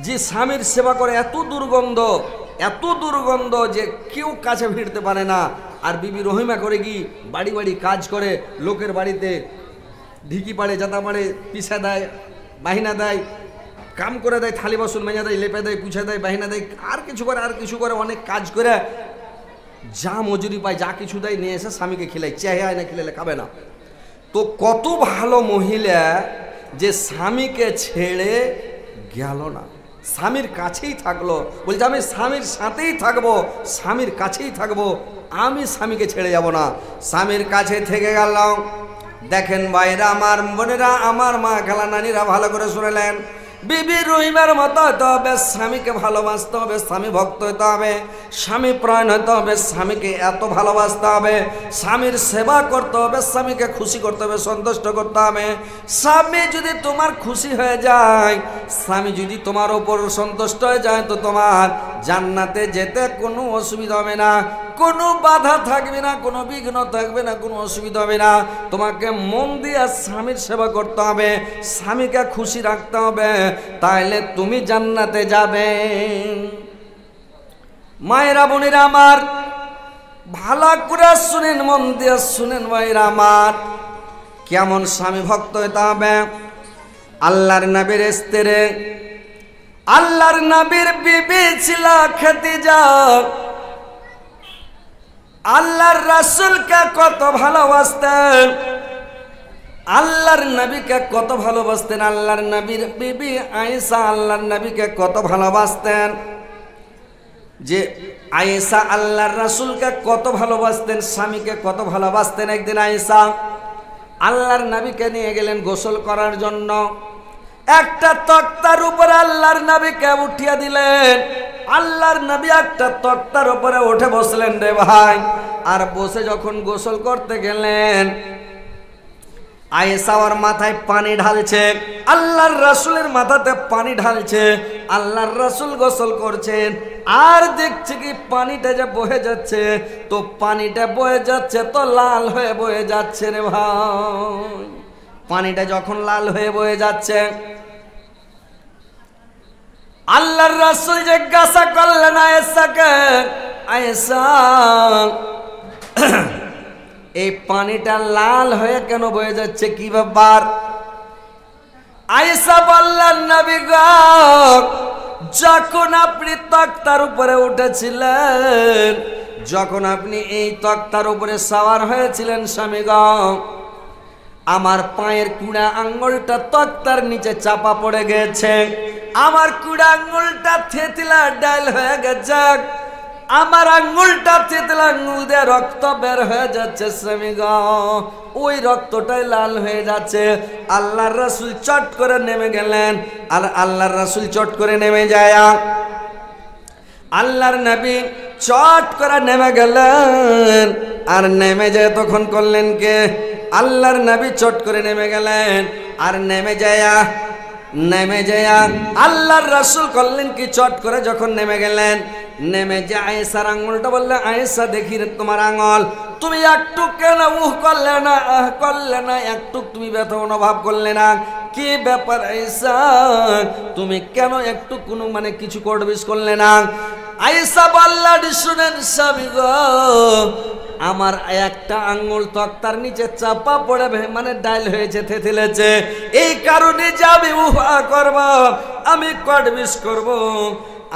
যে স্বামীর সেবা করে এত দুর্গন্ধ যে কেউ কাছে ভিড়তে পারে না। আর বিবি রহিমা করে কি বাড়ি বাড়ি কাজ করে, লোকের বাড়িতে ঢিকি পাড়ে, জাতা পাড়ে, পিছা দেয়, বাহিনা দেয়, কাম করে দেয়, থালি বাসন মেজা দেয়, লেপে দেয়, পুছা দেয়, বাহিনা দেয়, আর কিছু করে অনেক কাজ করে যা মজুরি পায়, যা কিছু দেয় নিয়ে এসে স্বামীকে খেলাই, চেহায় না খেলে খাবে না। তো কত ভালো মহিলা যে স্বামীকে ছেড়ে গেল না, স্বামীর কাছেই থাকলো, বলছে আমি স্বামীর সাথেই থাকবো, স্বামীর কাছেই থাকবো, আমি স্বামীকে ছেড়ে যাব না। স্বামীর কাছে থেকে গেল। দেখেন ভাইরা আমার, বোনেরা আমার, মা খালা নানিরা ভালো করে শুনেলেন, বিবি রহিমার মতো হতে হবে, স্বামীকে ভালোবাসতে হবে, স্বামী ভক্ত হতে হবে, স্বামী প্রাণ হতে হবে, স্বামীকে এত ভালোবাসতে হবে, স্বামীর সেবা করতে হবে, স্বামীকে খুশি করতে হবে, সন্তুষ্ট করতে হবে। স্বামী যদি তোমার খুশি হয়ে যায়, স্বামী যদি তোমার ওপর সন্তুষ্ট হয়ে যায়, তো তোমার জান্নাতে যেতে কোনো অসুবিধা হবে না, কোনো বাধা থাকবে না, কোনো বিঘ্ন থাকবে না, কোনো অসুবিধা হবে না। তোমাকে মন দিয়ে স্বামীর সেবা করতে হবে, স্বামীকে খুশি রাখতে হবে, তাইলে তুমি জান্নাতে যাবে। মায়েরা বোনেরা আমার ভালো করে শুনেন, মন দিয়ে শুনেন মায়েরা আমার, কেমন স্বামী ভক্ত হতে হবে। আল্লাহর নবীর স্ত্রী, আল্লাহর নবীর বিবি ছিল খাদিজা। আল্লাহর রাসূলকে কত ভালোবাসতেন, আল্লাহর নবীকে কত ভালোবাসতেন, আল্লাহর নবীর বিবি আয়েশা আল্লাহর নবীকে কত ভালোবাসতেন। যে আয়েশা আল্লাহর রাসূলকে কত ভালোবাসতেন, স্বামীকে কত ভালোবাসতেন। একদিন আয়েশা আল্লাহর নবীকে নিয়ে গেলেন গোসল করার জন্য। একটা তক্তার উপরে আল্লাহর নবীকে উঠিয়ে দিলেন। আল্লাহর নবী একটা তক্তার উপরে উঠে বসলেন রে ভাই। আর বসে যখন গোসল করতে গেলেন, আয়েশা ওর মাথায় পানি ঢালছে, আল্লাহর রাসূলের মাথাতে পানি ঢালছে, আল্লাহর রাসূল গোসল করছেন। আর দেখছে কি পানিটা যে বয়ে যাচ্ছে, তো পানিটা বয়ে যাচ্ছে তো লাল হয়ে বয়ে যাচ্ছে রে ভাই। পানিটা যখন লাল হয়ে বয়ে যাচ্ছে, আল্লাহর রাসূল জিজ্ঞাসা করলেন আয়েশাকে, আয়েশা এই পানিটা লাল হয়ে কেন বয়ে যাচ্ছে, কি ব্যাপার? আয়েশা বললেন, নবী গো, যখন আপনি তক্তার উপরে উঠেছিলেন, যখন আপনি এই তক্তার উপরে সওয়ার হয়েছিলেন স্বামী গো, আমার পায়ের কুড়া আঙ্গুলটা তক্তার নিচে চাপা পড়ে গেছে, আমার কুড়া আঙ্গুলটা থেতলা ডাল হয়ে গেছে, আমার আঙ্গুলটা থেতলা আঙ্গুল দিয়ে রক্ত বের হয়ে যাচ্ছে স্বামী গো, ওই রক্তটাই লাল হয়ে যাচ্ছে। আল্লাহর রাসূল চট করে নেমে গেলেন। আর আল্লাহর রাসূল চট করে নেমে যায়, আল্লাহর নবী চট করে নেমে গেলেন। আর নেমে যায় তখন করলেন কে? আল্লাহর নবী চট করে নেমে গেলেন। আর নেমে যায় আল্লাহর রাসূল করলেন কি, চট করে যখন নেমে গেলেন, নেমে যে আয়েশার আঙ্গুলটা বললে, আয়েশা দেখি তোমার আঙ্গুল, তুমি একটু কেন করলে না, করলে না, একটু তুমি ব্যথা অনুভব করলে না, কি ব্যাপার আয়েশা, তুমি কেন একটু কোনো মানে কিছু করবিস করলে না? আয়েশা বললেন, শুনেন স্বামী গো, আমার একটা আঙ্গুল তক্তার নিচে চাপা পড়ে মানে ডাইল হয়েছে, থেতলেছে, এই কারণে যাবে উহা করব, আমি কটবিস করব।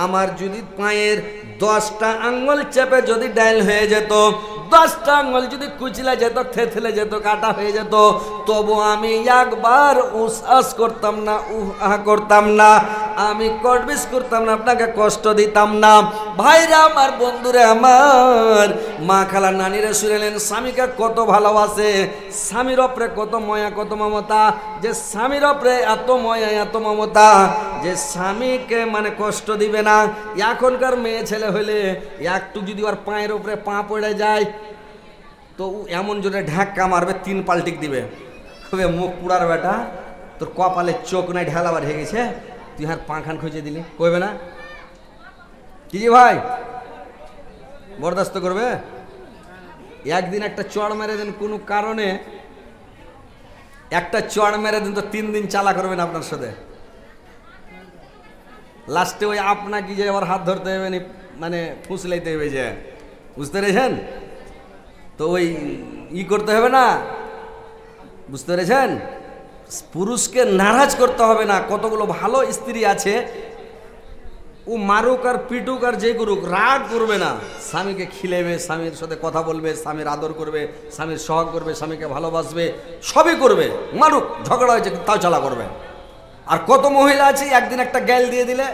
আমার যদি পায়ের 10টা আঙ্গুল চেপে যদি ডাইল হয়ে যেত, 10টা আঙ্গুল যদি কুচলে যেত, থেতলে যেত, কাটা হয়ে যেত, তবু আমি একবার উসাস করতাম না, উহা করতাম না, আমি কটবিস করতাম না, আপনাকে কষ্ট দিতাম না। ভাইরা আমার, বন্ধুরা আমার, মা খালা নানিরা শুনেলেন স্বামীকে কত ভালোবাসে, স্বামীর ওপরে কত ময়া, কত মমতা, যে স্বামীর ওপরে এত ময়া, এত মমতা, যে স্বামীকে মানে কষ্ট দিবে না। এখনকার মেয়ে ছেলে হলে একটু যদি ওর পায়ের উপরে পা পড়ে যায়, তো এমন জোরে ঢাক্কা মারবে, 3 পাল্টিক দিবে, তবে মুখ পুড়ার বেটা, তোর কপালে চোখ নাই ঢালাবার হয়ে গেছে, তুই আর পাখান খুঁজে দিলি, কইবে না? কি জি ভাই, বরদাস্ত করবে? একদিন একটা চড় মেরে দেন, কোনো কারণে একটা চড় মেরে দেন, তো 3 দিন চালা করবেন আপনার সাথে। লাস্টে ওই আপনাকে যে আবার হাত ধরতে হবে মানে ফুসলাইতে হবে যে, বুঝতে পেরেছেন? তো ওই করতে হবে না, বুঝতে পেরেছেন? পুরুষকে নারাজ করতে হবে না। কতগুলো ভালো স্ত্রী আছে, ও মারুক আর পিটুক আর যে করুক, রাগ করবে না, স্বামীকে খিলেবে, স্বামীর সাথে কথা বলবে, স্বামীর আদর করবে, স্বামীর সহগ করবে, স্বামীকে ভালোবাসবে, সবই করবে। মারুক, ঝগড়া হয়েছে তাও চালা করবে। আর কত মহিলা আছে একদিন একটা গ্যাল দিয়ে দিলে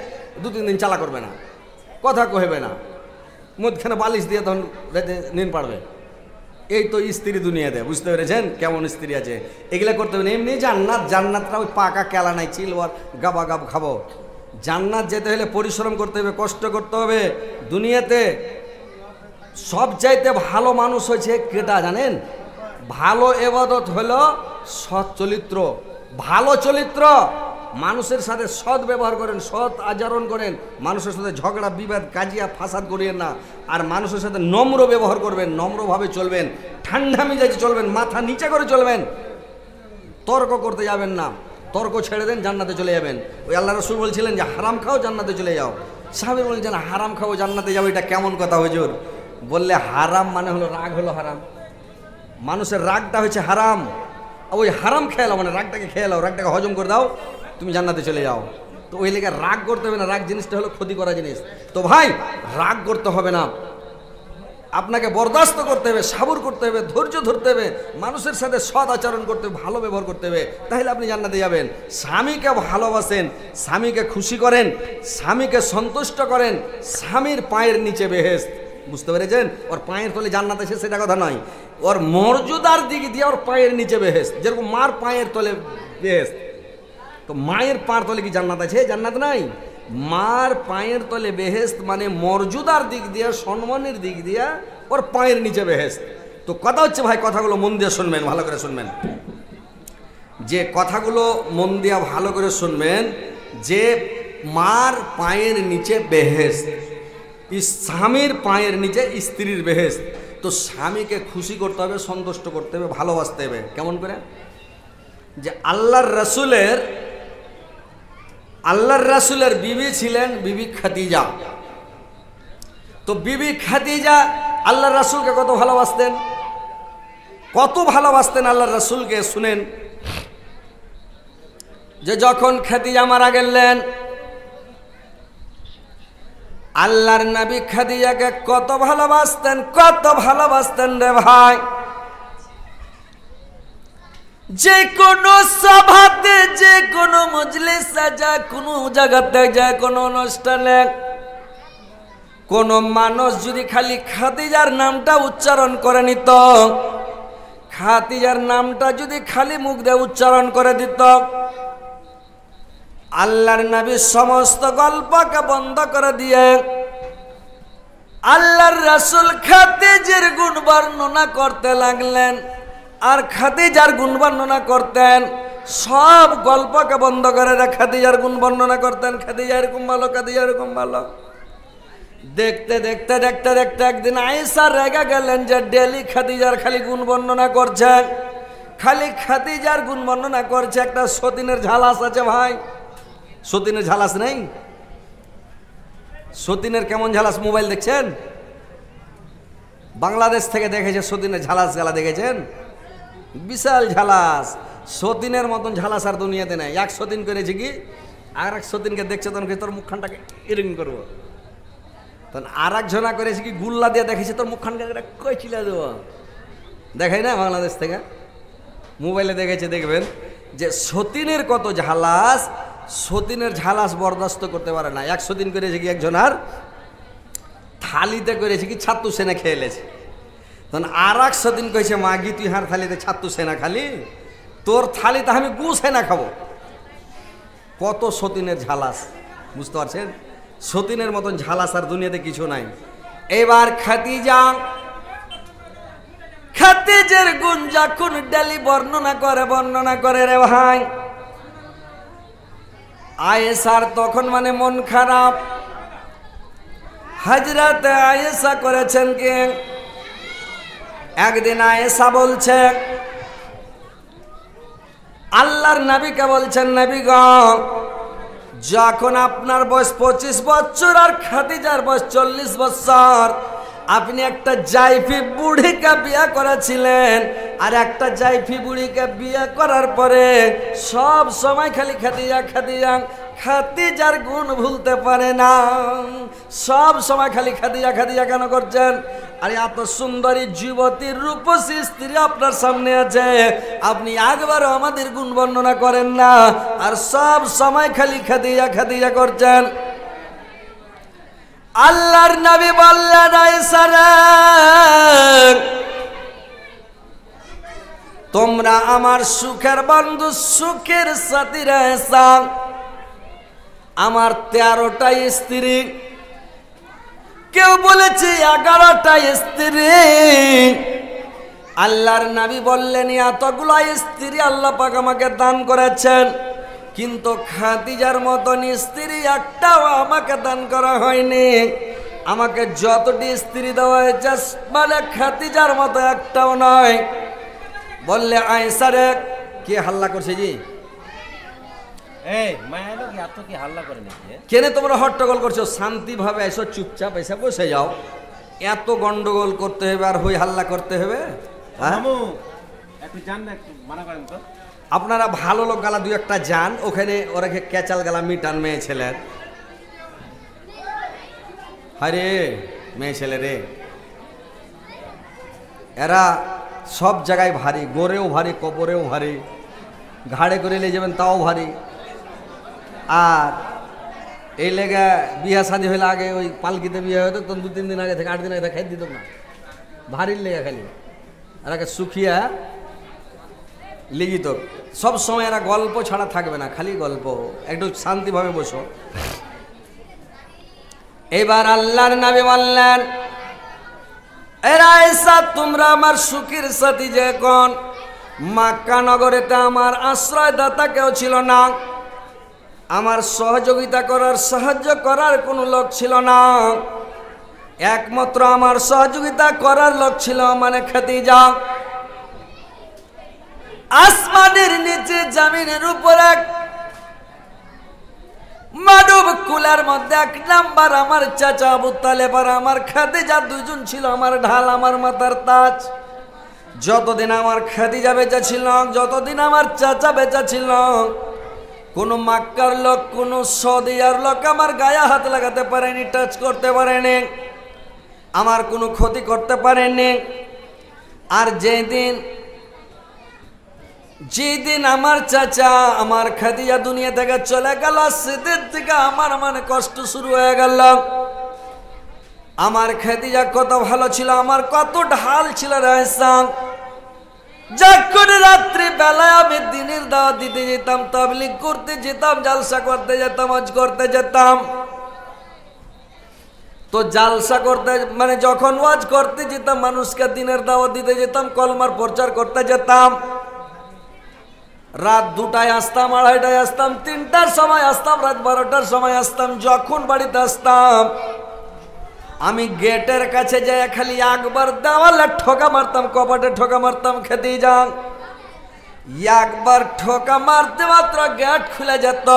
2-3 দিন চালা করবে না, কথা কহেবে না, মধ্যখানে বালিশ দিয়ে তখন রেতে নিন পারবে। এই তো স্ত্রী দুনিয়াতে, বুঝতে পেরেছেন কেমন স্ত্রী আছে? এগুলা করতে হবে না। এমনি জান্নাতটা ওই পাকা কেলা নাই, চিলওয়ার গাবা গাব খাবো। জান্নাত যেতে হলে পরিশ্রম করতে হবে, কষ্ট করতে হবে। দুনিয়াতে সবচাইতে ভালো মানুষ হয়েছে কেটা জানেন? ভালো এবাদত হলো সৎ চরিত্র, ভালো চরিত্র। মানুষের সাথে সৎ ব্যবহার করেন, সৎ আচরণ করেন, মানুষের সাথে ঝগড়া বিবাদ কাজিয়া ফাসাদ করিয়েন না। আর মানুষের সাথে নম্র ব্যবহার করবেন, নম্রভাবে চলবেন, ঠান্ডা মিজাজে চলবেন, মাথা নিচে করে চলবেন, তর্ক করতে যাবেন না। তর্ক ছেড়ে দেন, জান্নাতে চলে যাবেন। ওই আল্লাহ রাসূল বলছিলেন যে হারাম খাও জান্নাতে চলে যাও। সাহাবী বলছেন হারাম খাও জান্নাতে যাও, এটা কেমন কথা হুজুর? বললে হারাম মানে হলো রাগ, হলো হারাম। মানুষের রাগটা হচ্ছে হারাম। ওই হারাম খেয়ে মানে রাগটাকে খেয়ে নাও, রাগটাকে হজম করে দাও, তুমি জান্নাতে চলে যাও। তো ওই লেগে রাগ করতে হবে না, রাগ জিনিসটা হলো ক্ষতি করা জিনিস। তো ভাই রাগ করতে হবে না, আপনাকে বরদাস্ত করতে হবে, সাবর করতে হবে, ধৈর্য ধরতে হবে, মানুষের সাথে সৎ আচরণ করতে হবে, ভালো ব্যবহার করতে হবে, তাহলে আপনি জান্নাতে যাবেন। স্বামীকে ভালোবাসেন, স্বামীকে খুশি করেন, স্বামীকে সন্তুষ্ট করেন, স্বামীর পায়ের নিচে বেহেশত। বুঝতে পেরেছেন? ওর পায়ের তলে জান্নাত আছে সেটা কথা নয়, ওর মর্যাদার দিক দিয়ে ওর পায়ের নিচে বেহেশত। যেরকম মার পায়ের তলে বেহেশত, তো মায়ের পায়ের তলে কি জান্নাত আছে? জান্নাত নাই। মার পায়ের তলে বেহেশত মানে মর্যাদার দিক দিয়ে, সম্মানের দিক দিয়ে ওর পায়ের নিচে বেহেশত। তো কথা হচ্ছে ভাই, কথাগুলো মন দিয়ে শুনবেন, ভালো করে শুনবেন। যে কথাগুলো মন দিয়ে ভালো করে শুনবেন, যে মার পায়ের নিচে বেহেশত, স্বামীর পায়ের নিচে স্ত্রীর বেহেশত। তো স্বামীকে খুশি করতে হবে, সন্তুষ্ট করতে হবে, ভালোবাসতে হবে। কেমন করে? যে আল্লাহর রাসূলের বিবি ছিলেন বিবি খাদিজা। তো বিবি খাদিজা আল্লাহর রাসূলকে কত ভালোবাসতেন, কত ভালোবাসতেন আল্লাহর রাসূলকে। শুনেন যে যখন খাদিজা মারা গেলেন, আল্লাহর নবী খাদিজাকে কত ভালোবাসতেন, কত ভালোবাসতেন রে ভাই। যে কোনো সভাতে, যে কোনো মজলিসে, যা কোনো জায়গাতে, যে কোনো অনুষ্ঠানে কোন মানুষ যদি খালি খাদিজার নামটা উচ্চারণ করে নিত, খাদিজার নামটা যদি খালি মুখ দিয়ে উচ্চারণ করে দিত, আল্লাহর নবী সমস্ত গল্পকে বন্ধ করে দিয়ে আল্লাহর রাসূল খাদিজার গুণ বর্ণনা করতে লাগলেন। আর খাদিজার গুণ বর্ণনা করতেন, সব গল্পকে বন্ধ করে খাদিজার গুণ বর্ণনা করতেন। খাদিজা এরকম ভালো, খাদিজা এরকম ভালো। দেখতে দেখতে দেখতে দেখতে একদিন আয়েশা রেগে গেলেন যে ডেলি খাদিজার খালি গুণ বর্ণনা করছেন, খালি খাদিজার গুণ বর্ণনা করছে। একটা সতীনের ঝালাস আছে ভাই, সতীনের ঝালাস নেই? সতীনের কেমন ঝালাস মোবাইল দেখছেন? বাংলাদেশ থেকে দেখেছে সতীনের ঝালাস গেলা, দেখেছেন? বিশাল ঝালাস। সতীনের মতন ঝালাস আর দুনিয়াতে নেই। এক সতীন করেছে কি, আর এক সতীনকে দেখছে তখন তোর মুখখানটাকে ইরিং করবো, তখন আর এক জনা করেছে কি গুল্লা দিয়ে দেখেছে তোর মুখখানটা কই চিলা দেবো। দেখাই না বাংলাদেশ থেকে, মোবাইলে দেখেছে, দেখবেন যে সতীনের কত ঝালাস। সতীনের ঝালাস বরদাস্ত করতে পারে না। এক সতীন করেছে কি একজনার থালিতে করেছে কি ছাত্তু সেনা খেয়ে এলেছে, তখন আর এক সতীন কইছে মাগি তুই হার থালিতে ছাত্তু সেনা খালি, তোর থালিতে আমি গু সেনা খাবো। কত সতীনের ঝালাস, বুঝতে পারছেন? সতীনের মতন ঝালাস আর দুনিয়াতে কিছু নাই। এবার খাদিজার গুণ যখন ডেলি বর্ণনা করে রে ভাই, আয়েশার তখন মানে মন খারাপ। হযরতে আয়েশা করেছেন কি, একদিন আয়েশা বলছে আল্লাহর নবীকে বলছেন, নবী গো যখন আপনার বয়স 25 বছর আর খাদিজার বয়স 40 বছর, আপনি একটা জাইফি বুড়িকে বিয়ে করেছিলেন, আর একটা জাইফি বুড়িকে বিয়ে করার পরে সব সময় খালি খাদিজা খাদিজা, খাদিজার গুণ ভুলতে পারে না, সব সময় খালি খাদিজা খাদিজা কেন করছেন? আর এত সুন্দরী যুবতী রূপসী স্ত্রী আপনার সামনে আছে, আপনি একবারও আমাদের গুণ বর্ণনা করেন না, আর সব সময় খালি খাদিজা খাদিজা করছেন। আল্লাহর নবী বললেন, আয়েশা রে, তোমরা আমার সুখের বন্ধু, সুখের সাথী রে আয়েশা। আমার 13টা স্ত্রী, কেউ বলেছে 11টা স্ত্রী। আল্লাহর নবী বললেন, এতগুলো স্ত্রী আল্লাহ পাক আমাকে দান করেছেন, কিন্তু খাদিজার মতন স্ত্রী একটাও আমাকে দান করা হয়নি। আমাকে যতটি স্ত্রী দেওয়া হয়েছে মানে খাদিজার মতো একটাও নয়। বললে, আয়েশা রে, কে হাল্লা করছে জি? কেন তোমরা হট্টগোল করছো? শান্তিভাবে এসো, চুপচাপ এসে বসে যাও। এত গন্ডগোল করতে হবে আর হই হাল্লা করতে হবে? আপনারা ভালো লোক গালা 2-1টা যান, ওখানে ওরা ক্যাচাল গালা মিটান মেয়ে ছেলের। আরে মেয়ে ছেলে রে, এরা সব জায়গায় ভারী, গোরেও ভারী, কবরেও ভারী, ঘাড়ে করে নিয়ে যাবেন তাও ভারী। আর এই লেগে বিয়া শাদী হইলে আগে ওই পালকিতে বিয়ে হতো, তখন 2-3 দিন আগে থেকে 8 দিন আগে থেকে খাই দিত না, ভারীর লেগে খালি। আর আগে সুখিয়া লিখিত সব সময় এরা গল্প ছাড়া থাকবে না, খালি গল্প। একটু শান্তিভাবে বসো। এবার আল্লাহর নবী বললেন, এরা আয়েশা, তোমরা আমার সুখের সাথী। যখন মক্কা নগরেতে আমার আশ্রয়দাতা কেউ ছিল না, আমার সহযোগিতা করার, সাহায্য করার কোনো লোক ছিল না, একমাত্র আমার সহযোগিতা করার লোক ছিল মানে খাদিজা। আসমানের নিচে জমিনের উপর এক মানব কুলার মধ্যে 1 নাম্বার আমার চাচা আবু তালেব আর আমার খাদিজা, দুজন ছিল আমার ঢাল, আমার মাথার তাজ। যতদিন আমার খাদিজা বেঁচে ছিল, যতদিন আমার চাচা বেঁচে ছিল, কোন মক্কার লোক, কোন সৌদিয়ার লোক আমার গায়ে হাত লাগাতে পারেনি, টাচ করতে পারেনি, আমার কোনো ক্ষতি করতে পারেনি। আর যেদিন আমার চাচা আমার খাদিজা দুনিয়া থেকে চলে গেল, সেদিন থেকে আমার মানে কষ্ট শুরু হয়ে গেল। আমার খাদিজা কত ভালো ছিল, আমার কত ঢাল ছিল আয়েশা। যখন রাত্রি বেলায় আমি দিনের দাওয়াত দিতে যেতাম, তাবলীগ করতে যেতাম, জালসা করতে যেতাম, হজ করতে যেতাম, তো জালসা করতে মানে যখন ওয়াজ করতে যেতাম, মানুষকে দিনের দাওয়াত দিতে যেতাম, কলমার প্রচার করতে যেতাম, রাত 2টায় আসতাম, 2:30টায় আসতাম, 3টার সময় আসতাম, রাত 12টার সময় আসতাম। যখন বাড়িতে আসতাম, আমি গেটের কাছে যাই খালি একবার দেওয়ালে ঠোকা মারতাম, কপাটে ঠোকা মারতাম, খাদিজা। একবার ঠোকা মারতে মাত্র গেট খুলে যেত,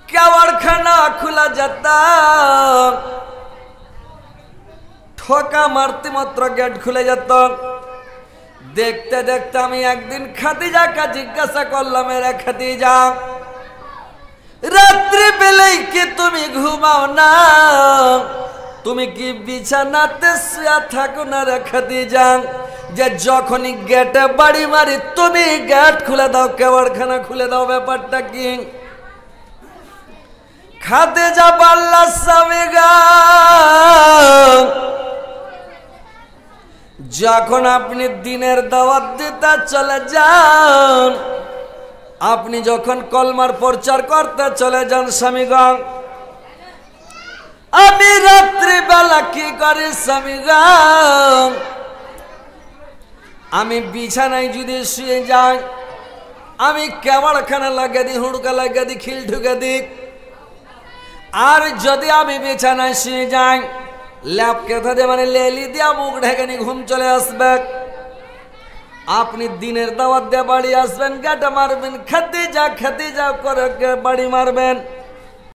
কেওয়াড়খানা খুলে যেত। ঠোকা মারতে মাত্র গেট খুলে যেত। দেখতে দেখতে আমি একদিন খাদিজাকে জিজ্ঞাসা করলাম, রে খাদিজা, রাত্রি বেলায় কি তুমি ঘুমাও না? তুমি কি বিছানাতে শুয়ে থাকো না রে খাদিজা? যে যখনই গেটে বাড়ি মারি তুমি গেট খুলে দাও, কেওয়াড়খানা খুলে দাও, ব্যাপারটা কি? খাদিজা বলল, স্বামী গো, যখন আপনি দিনের দাওয়াত দিতে চলে যান, আপনি যখন কলমার প্রচার করতে চলে যান স্বামীগণ, আমি রাত্রিবেলা কি করি স্বামীগণ? আমি বিছানায় যদি শুয়ে যাই, আমি কেওয়াড়খানা লাগিয়ে দিই, হুড়কা লাগিয়ে দিই, খিল ঢুকে দিই। আর যদি আমি বিছানায় শুয়ে যাই, ল্যাপ কেথা দিয়ে মানে লেলি দিয়া মুখ ঢেকে নি, ঘুম চলে আসবে। আপনি দিনের দাওয়াত দিয়ে বাড়ি আসবেন, গাটা মারবেন, খাদিজা খাদিজা করে বাড়ি মারবেন।